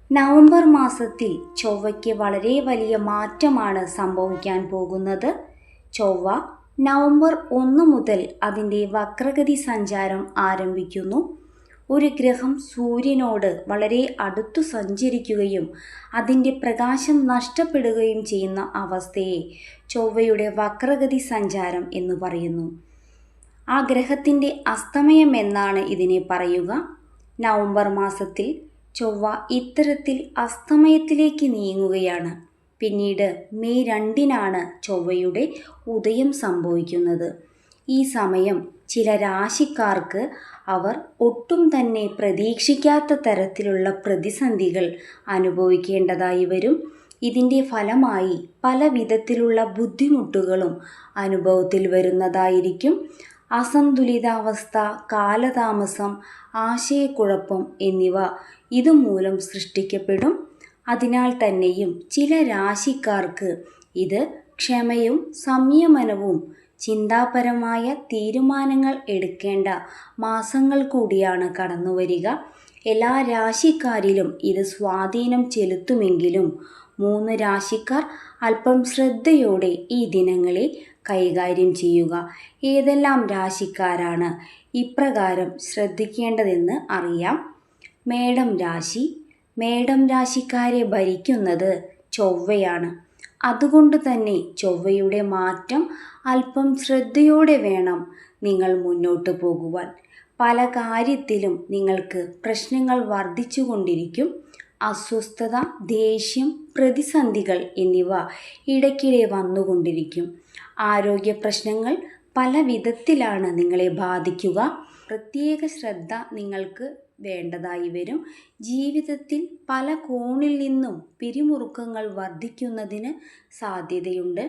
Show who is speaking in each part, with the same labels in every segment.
Speaker 1: November മാസത്തിൽ ചൊവ്വയ്ക്ക് വളരെ വലിയ മാറ്റമാണ് സംഭവിക്കാൻ പോകുന്നത്. ചൊവ്വ നവംബർ 1 മുതൽ അതിൻ്റെ വക്രഗതി സഞ്ചാരം ആരംഭിക്കുന്നു. ഒരു ഗ്രഹം സൂര്യനോട് വളരെ അടുത്തു സഞ്ചരിക്കുകയും അതിൻ്റെ പ്രകാശം നഷ്ടപ്പെടുകയും ചെയ്യുന്ന അവസ്ഥയെ ചൊവ്വയുടെ വക്രഗതി സഞ്ചാരം എന്ന് പറയുന്നു. ആ ഗ്രഹത്തിൻ്റെ അസ്തമയം എന്നാണ് ഇതിനെ പറയുക. നവംബർ മാസത്തിൽ ചൊവ്വ ഇത്തരത്തിൽ അസ്തമയത്തിലേക്ക് നീങ്ങുകയാണ്. പിന്നീട് മെയ് 2 ചൊവ്വയുടെ ഉദയം സംഭവിക്കുന്നത്. ഈ സമയം ചില രാശിക്കാർക്ക് അവർ ഒട്ടും തന്നെ പ്രതീക്ഷിക്കാത്ത തരത്തിലുള്ള പ്രതിസന്ധികൾ അനുഭവിക്കേണ്ടതായി വരും. ഇതിൻ്റെ ഫലമായി പല വിധത്തിലുള്ള ബുദ്ധിമുട്ടുകളും അനുഭവത്തിൽ വരുന്നതായിരിക്കും. അസന്തുലിതാവസ്ഥ, കാലതാമസം, ആശയക്കുഴപ്പം എന്നിവ ഇതുമൂലം സൃഷ്ടിക്കപ്പെടും. അതിനാൽ തന്നെയും ചില രാശിക്കാർക്ക് ഇത് ക്ഷമയും സംയമനവും ചിന്താപരമായ തീരുമാനങ്ങൾ എടുക്കേണ്ട മാസങ്ങൾ കൂടിയാണ് കടന്നുവരിക. എല്ലാ രാശിക്കാരിലും ഇത് സ്വാധീനം ചെലുത്തുമെങ്കിലും 3 രാശിക്കാർ അല്പം ശ്രദ്ധയോടെ ഈ ദിനങ്ങളെ കൈകാര്യം ചെയ്യുക. ഏതെല്ലാം രാശിക്കാരാണ് ഇപ്രകാരം ശ്രദ്ധിക്കേണ്ടതെന്ന് അറിയാം. മേടം രാശി. മേടം രാശിക്കാരെ ഭരിക്കുന്നത് ചൊവ്വയാണ്. അതുകൊണ്ട് തന്നെ ചൊവ്വയുടെ മാറ്റം അല്പം ശ്രദ്ധയോടെ വേണം നിങ്ങൾ മുന്നോട്ട് പോകുവാൻ. പല കാര്യത്തിലും നിങ്ങൾക്ക് പ്രശ്നങ്ങൾ വർദ്ധിച്ചുകൊണ്ടിരിക്കും. അസ്വസ്ഥത, ദേഷ്യം, പ്രതിസന്ധികൾ എന്നിവ ഇടയ്ക്കിടെ വന്നുകൊണ്ടിരിക്കും. ആരോഗ്യ പ്രശ്നങ്ങൾ പല വിധത്തിലാണ് നിങ്ങളെ ബാധിക്കുക. പ്രത്യേക ശ്രദ്ധ നിങ്ങൾക്ക് വേണ്ടതായി വരും. ജീവിതത്തിൽ പല കോണിൽ നിന്നും പിരിമുറുക്കങ്ങൾ വർദ്ധിക്കുന്നതിന് സാധ്യതയുണ്ട്.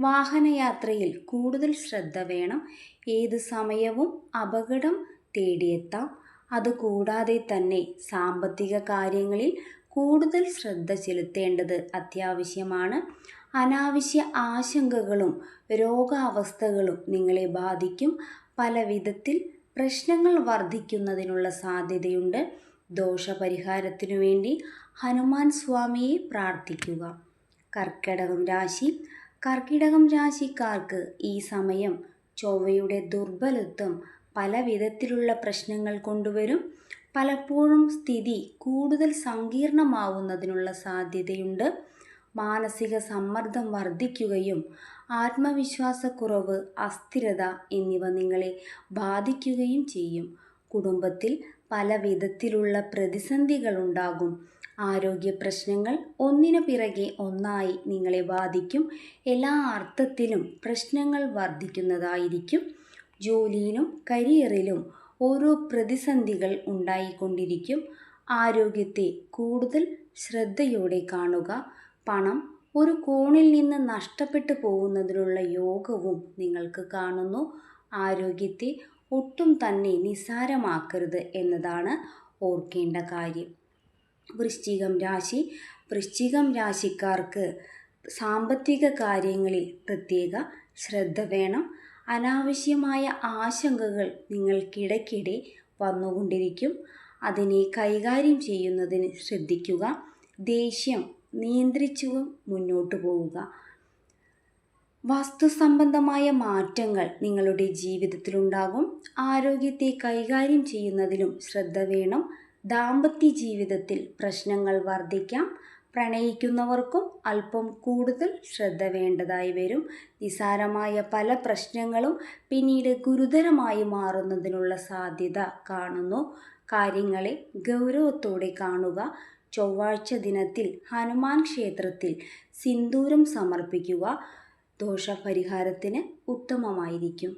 Speaker 1: വാഹനയാത്രയിൽ കൂടുതൽ ശ്രദ്ധ വേണം. ഏത് സമയവും അപകടം തേടിയെത്താം. അതുകൂടാതെ തന്നെ സാമ്പത്തിക കാര്യങ്ങളിൽ കൂടുതൽ ശ്രദ്ധ ചെലുത്തേണ്ടത് അത്യാവശ്യമാണ്. അനാവശ്യ ആശങ്കകളും രോഗാവസ്ഥകളും നിങ്ങളെ ബാധിക്കും. പല വിധത്തിൽ പ്രശ്നങ്ങൾ വർദ്ധിക്കുന്നതിനുള്ള സാധ്യതയുണ്ട്. ദോഷപരിഹാരത്തിനു വേണ്ടി ഹനുമാൻ സ്വാമിയെ പ്രാർത്ഥിക്കുക. കർക്കിടകം രാശി. കർക്കിടകം രാശിക്കാർക്ക് ഈ സമയം ചൊവ്വയുടെ ദുർബലത്വം പല വിധത്തിലുള്ള പ്രശ്നങ്ങൾ കൊണ്ടുവരും. പലപ്പോഴും സ്ഥിതി കൂടുതൽ സങ്കീർണമാവുന്നതിനുള്ള സാധ്യതയുണ്ട്. മാനസിക സമ്മർദ്ദം വർദ്ധിക്കുകയും ആത്മവിശ്വാസക്കുറവ്, അസ്ഥിരത എന്നിവ നിങ്ങളെ ബാധിക്കുകയും ചെയ്യും. കുടുംബത്തിൽ പല വിധത്തിലുള്ള പ്രതിസന്ധികളുണ്ടാകും. ആരോഗ്യ പ്രശ്നങ്ങൾ ഒന്നിനു പിറകെ ഒന്നായി നിങ്ങളെ ബാധിക്കും. എല്ലാ അർത്ഥത്തിലും പ്രശ്നങ്ങൾ വർദ്ധിക്കുന്നതായിരിക്കും. ജോലിയിലും കരിയറിലും ഓരോ പ്രതിസന്ധികൾ ഉണ്ടായിക്കൊണ്ടിരിക്കും. ആരോഗ്യത്തെ കൂടുതൽ ശ്രദ്ധയോടെ കാണുക. പണം ഒരു കോണിൽ നിന്ന് നഷ്ടപ്പെട്ടു പോകുന്നതിനുള്ള യോഗവും നിങ്ങൾക്ക് കാണുന്നു. ആരോഗ്യത്തെ ഒട്ടും തന്നെ നിസ്സാരമാക്കരുത് എന്നതാണ് ഓർക്കേണ്ട കാര്യം. വൃശ്ചികം രാശി. വൃശ്ചികം രാശിക്കാർക്ക് സാമ്പത്തിക കാര്യങ്ങളിൽ പ്രത്യേക ശ്രദ്ധ വേണം. അനാവശ്യമായ ആശങ്കകൾ നിങ്ങൾക്കിടയ്ക്കിടെ വന്നുകൊണ്ടിരിക്കും. അതിനെ കൈകാര്യം ചെയ്യുന്നതിന് ശ്രദ്ധിക്കുക. ദേഷ്യം നിയന്ത്രിച്ചു മുന്നോട്ട് പോവുക. വസ്തുസംബന്ധമായ മാറ്റങ്ങൾ നിങ്ങളുടെ ജീവിതത്തിലുണ്ടാകും. ആരോഗ്യത്തെ കൈകാര്യം ചെയ്യുന്നതിലും ശ്രദ്ധ വേണം. ദാമ്പത്യ ജീവിതത്തിൽ പ്രശ്നങ്ങൾ വർദ്ധിക്കാം. പ്രണയിക്കുന്നവർക്കും അല്പം കൂടുതൽ ശ്രദ്ധ വേണ്ടതായി വരും. നിസ്സാരമായ പല പ്രശ്നങ്ങളും പിന്നീട് ഗുരുതരമായി മാറുന്നതിനുള്ള സാധ്യത കാണുന്നു. കാര്യങ്ങളെ ഗൗരവത്തോടെ കാണുക. ചൊവ്വാഴ്ച ദിനത്തിൽ ഹനുമാൻ ക്ഷേത്രത്തിൽ സിന്ദൂരം സമർപ്പിക്കുക. ദോഷപരിഹാരത്തിന് ഉത്തമമായിരിക്കും.